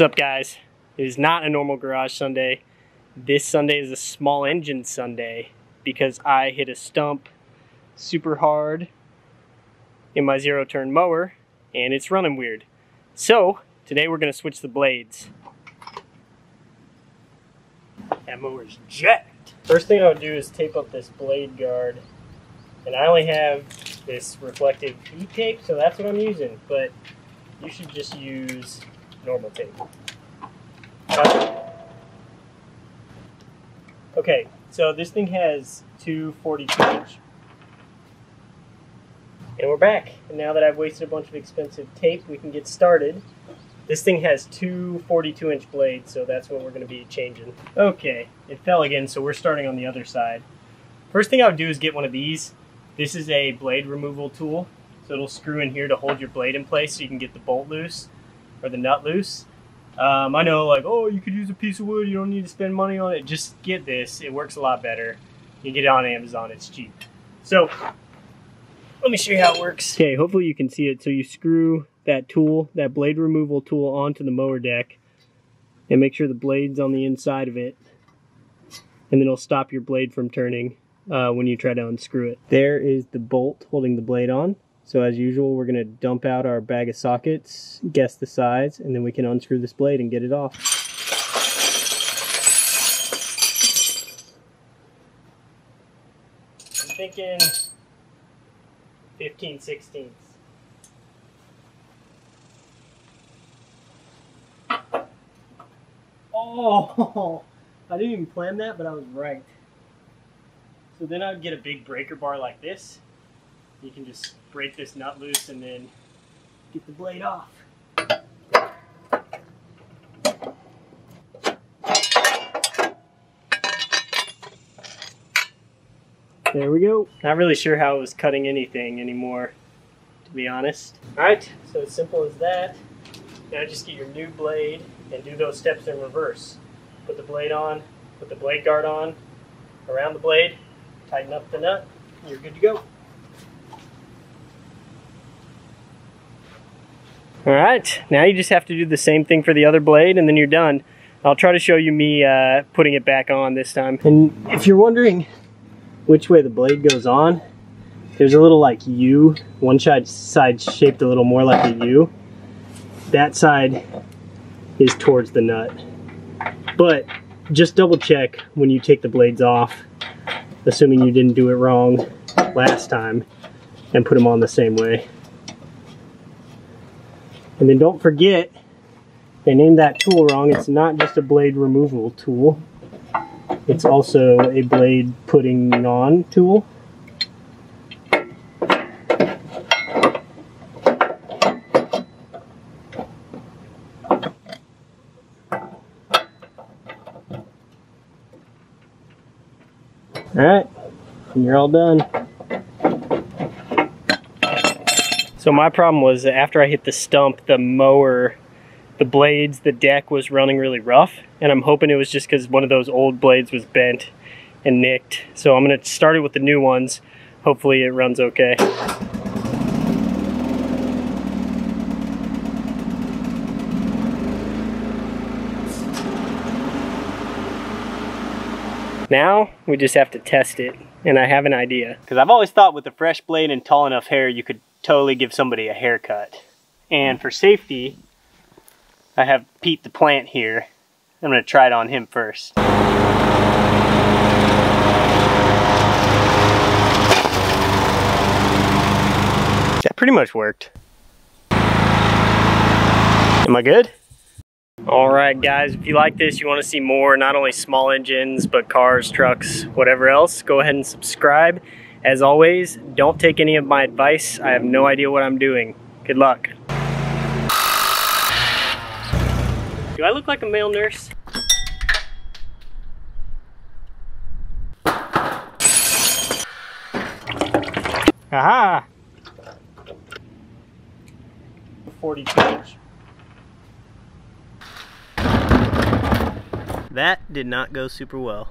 What's up, guys? It is not a normal garage Sunday. This Sunday is a small engine Sunday because I hit a stump super hard in my Zero-Trun mower and it's running weird. So today we're going to switch the blades. That mower's jacked. First thing I would do is tape up this blade guard, and I only have this reflective heat tape, so that's what I'm using, but you should just use normal tape. Okay, so this thing has two 42-inch. And we're back. And now that I've wasted a bunch of expensive tape, we can get started. This thing has two 42-inch blades, so that's what we're going to be changing. Okay, it fell again, so we're starting on the other side. First thing I would do is get one of these. This is a blade removal tool, so it'll screw in here to hold your blade in place so you can get the bolt loose, or the nut loose. I know, like, oh, you could use a piece of wood, you don't need to spend money on it. Just get this, it works a lot better. You can get it on Amazon, it's cheap. So, let me show you how it works. Okay, hopefully you can see it. So you screw that tool, that blade removal tool, onto the mower deck and make sure the blade's on the inside of it, and then it'll stop your blade from turning when you try to unscrew it. There is the bolt holding the blade on. So as usual, we're going to dump out our bag of sockets, guess the size, and then we can unscrew this blade and get it off. I'm thinking 15/16. Oh, I didn't even plan that, but I was right. So then I would get a big breaker bar like this. You can just break this nut loose and then get the blade off. There we go. Not really sure how it was cutting anything anymore, to be honest. Alright, so as simple as that. Now just get your new blade and do those steps in reverse. Put the blade on, put the blade guard on, around the blade, tighten up the nut, and you're good to go. Alright, now you just have to do the same thing for the other blade and then you're done. I'll try to show you me putting it back on this time. And if you're wondering which way the blade goes on, there's a little like U. One side shaped a little more like a U. That side is towards the nut. But just double check when you take the blades off, assuming you didn't do it wrong last time, and put them on the same way. And then don't forget, they named that tool wrong. It's not just a blade removal tool. It's also a blade putting on tool. Alright, and you're all done. So my problem was that after I hit the stump, the mower, the blades, the deck was running really rough, and I'm hoping it was just because one of those old blades was bent and nicked. So I'm going to start it with the new ones. Hopefully it runs okay. Now we just have to test it, and I have an idea. Because I've always thought with a fresh blade and tall enough hair, you could totally give somebody a haircut. And for safety, I have Pete the plant here. I'm going to try it on him first. That pretty much worked. Am I good? Alright guys, if you like this, you want to see more, not only small engines, but cars, trucks, whatever else, go ahead and subscribe. As always, don't take any of my advice. I have no idea what I'm doing. Good luck. Do I look like a male nurse? Aha! 42-inch. That did not go super well.